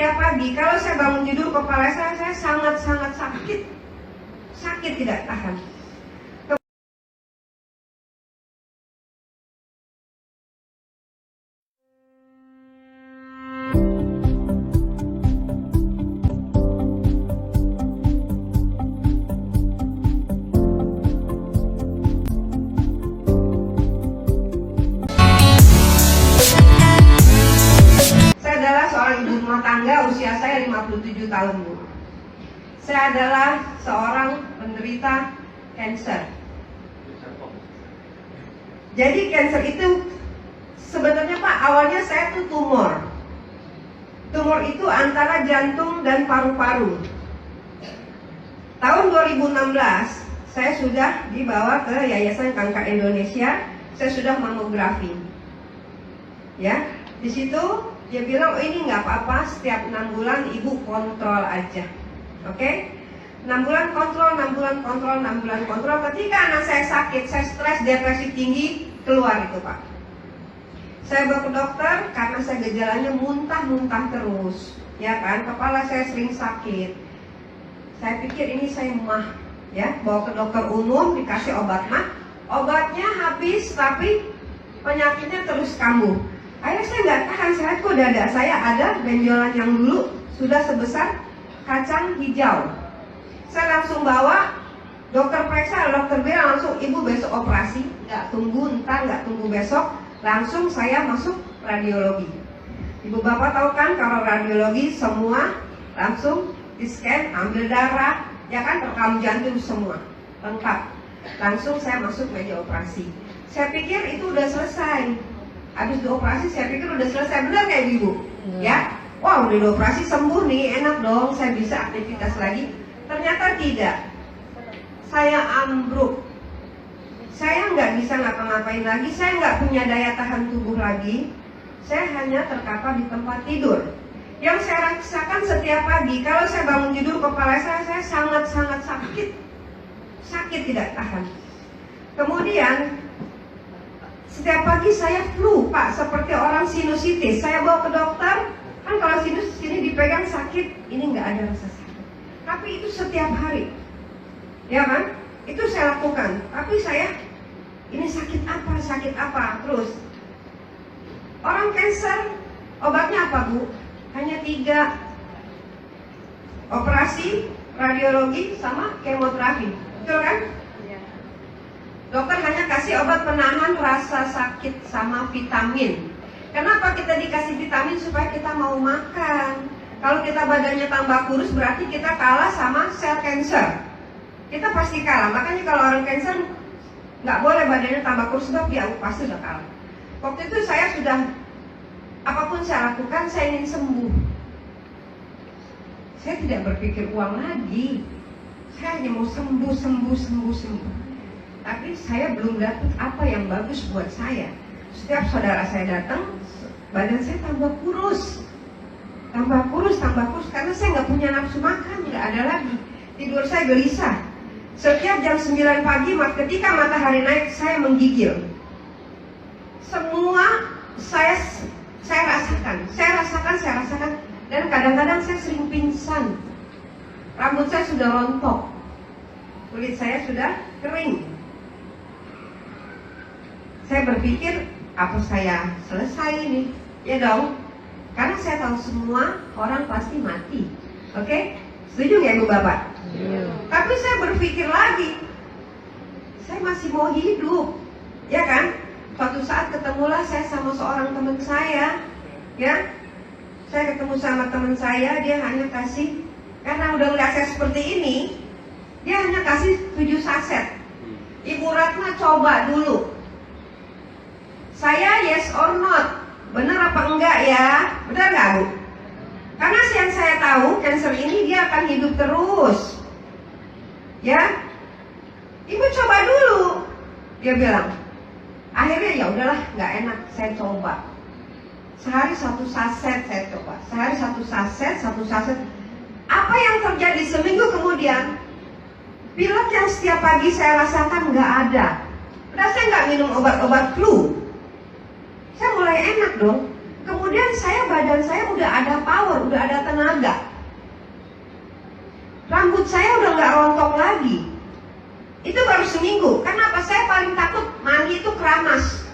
setiap pagi kalau saya bangun tidur kepala saya sangat-sangat sakit. Sakit tidak tahan. Usia saya 57 tahun, Bu. Saya adalah seorang penderita kanker. Jadi kanker itu sebenarnya Pak, awalnya saya tuh tumor. Tumor itu antara jantung dan paru-paru. Tahun 2016 saya sudah dibawa ke Yayasan Kanker Indonesia. Saya sudah mamografi. Ya, di situ dia bilang, oh ini nggak apa-apa, setiap 6 bulan ibu kontrol aja. Oke? 6 bulan kontrol, 6 bulan kontrol, 6 bulan kontrol. Ketika anak saya sakit, saya stres, depresi tinggi, keluar itu Pak. Saya bawa ke dokter karena saya gejalanya muntah-muntah terus. Ya kan, kepala saya sering sakit. Saya pikir ini saya mah. Ya, bawa ke dokter umum, dikasih obat mah. Obatnya habis, tapi penyakitnya terus kambuh. Akhirnya saya nggak tahan, saya kok dada saya ada benjolan yang dulu sudah sebesar kacang hijau. Saya langsung bawa, dokter periksa, dokter bilang langsung ibu besok operasi, nggak tunggu entar, nggak tunggu besok, langsung saya masuk radiologi. Ibu bapak tahu kan kalau radiologi semua langsung di scan, ambil darah, ya kan, rekam jantung semua lengkap. Langsung saya masuk meja operasi. Saya pikir itu udah selesai. Habis dioperasi saya pikir udah selesai, benar kayak ibu? Ya, wah udah dioperasi sembuh nih, enak dong, saya bisa aktivitas lagi. Ternyata tidak. Saya ambruk. Saya nggak bisa ngapa-ngapain lagi, saya nggak punya daya tahan tubuh lagi. Saya hanya terkapar di tempat tidur. Yang saya rasakan setiap pagi, kalau saya bangun tidur kepala saya sangat-sangat sakit. Sakit tidak tahan. Kemudian setiap pagi saya flu, Pak, seperti orang sinusitis. Saya bawa ke dokter, kan kalau sinus sini dipegang sakit, ini nggak ada rasa sakit. Tapi itu setiap hari, ya kan? Itu saya lakukan. Tapi saya, ini sakit apa? Terus, orang kanker, obatnya apa Bu? Hanya 3, operasi, radiologi, sama kemoterapi, betul kan? Dokter hanya kasih obat penahan rasa sakit sama vitamin. Kenapa kita dikasih vitamin? Supaya kita mau makan. Kalau kita badannya tambah kurus berarti kita kalah sama sel kanker. Kita pasti kalah. Makanya kalau orang kanker nggak boleh badannya tambah kurus, sebab dia pasti udah kalah. Waktu itu saya sudah, apapun saya lakukan, saya ingin sembuh. Saya tidak berpikir uang lagi. Saya hanya mau sembuh. Tapi saya belum dapat apa yang bagus buat saya. Setiap saudara saya datang, badan saya tambah kurus, karena saya nggak punya nafsu makan, nggak ada lagi. Tidur saya gelisah. Setiap jam 9 pagi, ketika matahari naik, saya menggigil. Semua saya rasakan, dan kadang-kadang saya sering pingsan. Rambut saya sudah rontok, kulit saya sudah kering. Saya berpikir, apa saya selesai ini? Ya dong, karena saya tahu semua orang pasti mati. Oke? Setuju nggak Ibu Bapak? Tapi saya berpikir lagi, saya masih mau hidup, ya kan? Suatu saat ketemulah saya sama seorang teman saya, ya. Saya ketemu sama teman saya, dia hanya kasih, karena udah ngeliat saya seperti ini, dia hanya kasih 7 saset. Ibu Ratna coba dulu. Saya yes or not, benar apa enggak ya? Benar nggak Bu? Karena yang saya tahu, kanker ini dia akan hidup terus. Ya, Ibu coba dulu. Dia bilang. Akhirnya ya udahlah, nggak enak, saya coba. Sehari 1 saset saya coba. Sehari 1 saset. Apa yang terjadi seminggu kemudian? Pilek yang setiap pagi saya rasakan nggak ada. Udah saya nggak minum obat-obat flu. Saya mulai enak dong. Kemudian badan saya udah ada power, udah ada tenaga. tenaga. Rambut saya udah nggak rontok lagi. Itu baru seminggu. Kenapa? Saya paling takut mandi itu keramas.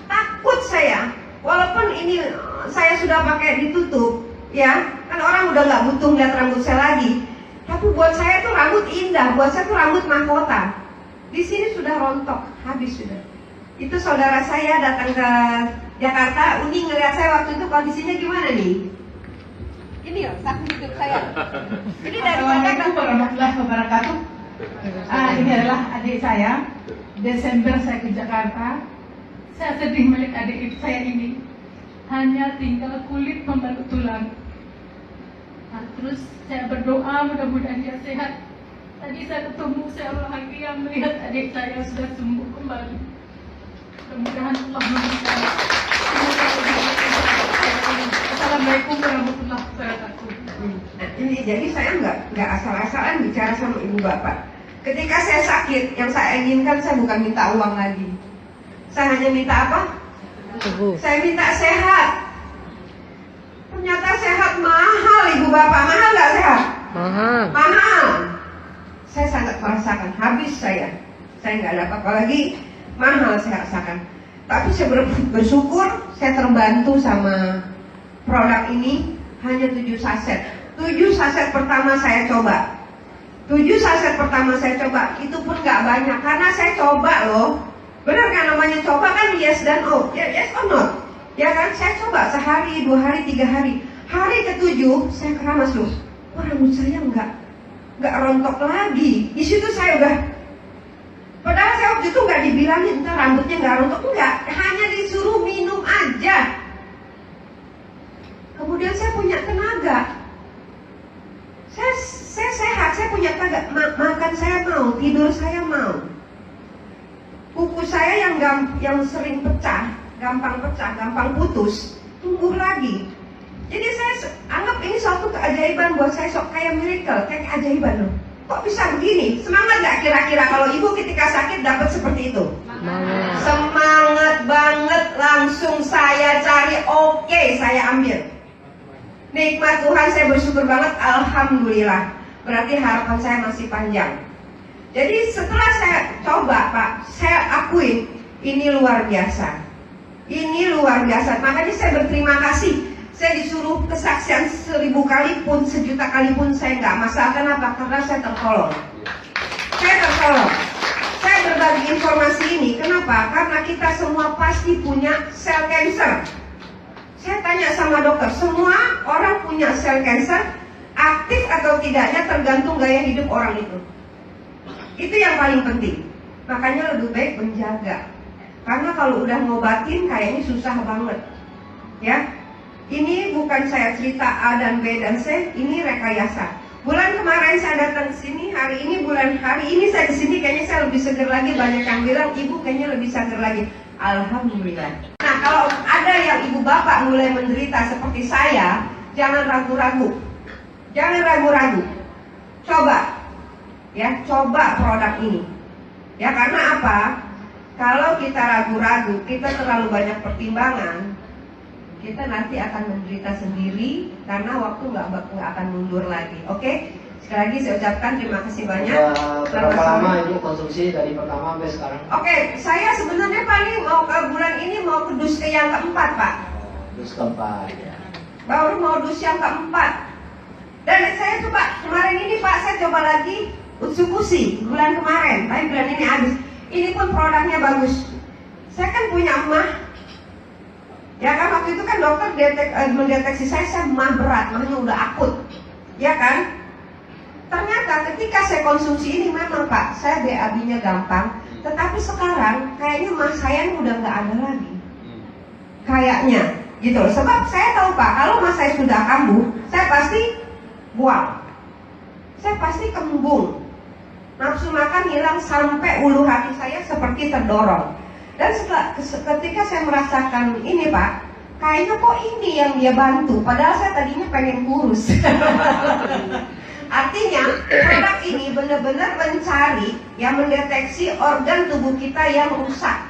Takut saya. Walaupun ini saya sudah pakai ditutup, ya, kan orang udah nggak butuh lihat rambut saya lagi. Tapi buat saya tuh rambut indah, buat saya tuh rambut mahkota. Di sini sudah rontok, habis sudah. Itu saudara saya datang ke Jakarta, Uni ngeliat saya waktu itu kondisinya gimana nih? Ini loh, saksi hidup saya. Ini dari Assalamualaikum warahmatullahi wabarakatuh. Ini adalah adik saya. Desember saya ke Jakarta. Saya sedih melihat adik saya ini hanya tinggal kulit membalut tulang. Terus saya berdoa mudah-mudahan dia sehat. Tadi saya ketemu, saya bahagia melihat adik saya sudah sembuh kembali. Mudah-mudahan Allah memberikan. Assalamualaikum warahmatullahi wabarakatuh. Ini jadi saya nggak asal-asalan bicara sama ibu bapak. Ketika saya sakit, yang saya inginkan saya bukan minta uang lagi. Saya hanya minta apa? Saya minta sehat. Ternyata sehat mahal, ibu bapak. Mahal nggak sehat? Mahal. Saya sangat merasakan habis saya nggak dapat apa lagi. Mahal saya rasakan. Tapi saya bersyukur saya terbantu sama produk ini. Hanya 7 saset. 7 saset pertama saya coba. 7 saset pertama saya coba. Itu pun nggak banyak karena saya coba loh. Benar kan namanya coba kan yes dan oh, yes or not? Ya kan, saya coba sehari, 2 hari, 3 hari. Hari ke-7 saya keramas loh. Wah, rambut saya nggak rontok lagi. Di situ saya udah. Padahal saya waktu itu nggak dibilangin entar rambutnya nggak rontok, enggak. Hanya disuruh minum aja. Kemudian saya punya tenaga. Saya sehat, saya punya tenaga. Makan saya mau, tidur saya mau. Kuku saya yang sering pecah, gampang putus, tumbuh lagi. Jadi saya anggap ini suatu keajaiban buat saya, sok kayak miracle, kayak keajaiban loh. Kok bisa begini? Semangat gak kira-kira kalau ibu ketika sakit dapat seperti itu? Semangat banget, langsung saya cari, oke, saya ambil. Nikmat Tuhan, saya bersyukur banget, alhamdulillah. Berarti harapan saya masih panjang. Jadi setelah saya coba Pak, saya akuin ini luar biasa. Ini luar biasa. Makanya saya berterima kasih. Saya disuruh kesaksian 1000 kali pun, 1.000.000 kali pun saya nggak masalah. Kenapa? Karena saya tertolong. Saya tertolong. Saya berbagi informasi ini. Kenapa? Karena kita semua pasti punya sel cancer. Saya tanya sama dokter, semua orang punya sel cancer, aktif atau tidaknya tergantung gaya hidup orang itu. Itu yang paling penting. Makanya lebih baik menjaga. Karena kalau udah ngobatin kayaknya susah banget. Ya. Ini bukan saya cerita A dan B dan C, ini rekayasa. Bulan kemarin saya datang ke sini, hari ini saya ke sini kayaknya saya lebih seger lagi. Banyak yang bilang ibu kayaknya lebih seger lagi. Alhamdulillah. Nah, kalau ada yang ibu bapak mulai menderita seperti saya, jangan ragu-ragu. Jangan ragu-ragu. Coba. Ya, coba produk ini. Ya, karena apa? Kalau kita ragu-ragu, kita terlalu banyak pertimbangan, kita nanti akan menderita sendiri karena waktu nggak akan mundur lagi. Oke? Sekali lagi saya ucapkan terima kasih banyak. Berapa lama ini konsumsi dari pertama sampai sekarang? Oke, saya sebenarnya paling mau ke bulan ini mau ke dus yang keempat, Pak. Dus keempat ya. Baru mau dus yang keempat. Dan saya coba kemarin ini Pak, saya coba lagi Utsukushi bulan kemarin, tapi bulan ini habis. Ini pun produknya bagus. Saya kan punya emah. Ya kan waktu itu kan dokter mendeteksi saya emah berat, emahnya udah akut. Ya kan? Ternyata ketika saya konsumsi ini memang Pak, saya BAB-nya gampang. Tetapi sekarang kayaknya emah saya udah nggak ada lagi. Kayaknya gitu loh. Sebab saya tahu Pak, kalau emah saya sudah kambuh, saya pasti buang. Saya pasti kembung. Nafsu makan hilang sampai ulu hati saya seperti terdorong. Dan ketika saya merasakan ini Pak, kayaknya kok ini yang dia bantu. Padahal saya tadinya pengen kurus. Artinya produk ini benar-benar mencari, yang mendeteksi organ tubuh kita yang rusak.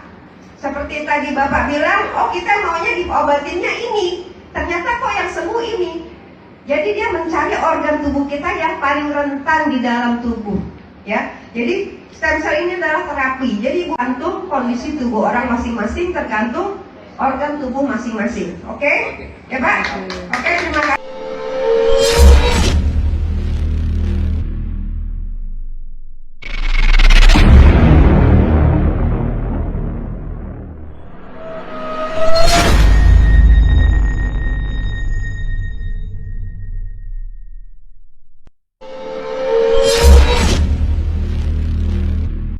Seperti tadi Bapak bilang, oh kita maunya diobatinnya ini. Ternyata kok yang sembuh ini. Jadi dia mencari organ tubuh kita yang paling rentan di dalam tubuh, ya. Jadi stem cell ini adalah terapi. Jadi gantung kondisi tubuh orang masing-masing, tergantung organ tubuh masing-masing. Oke? Ya Pak? Oke, terima kasih.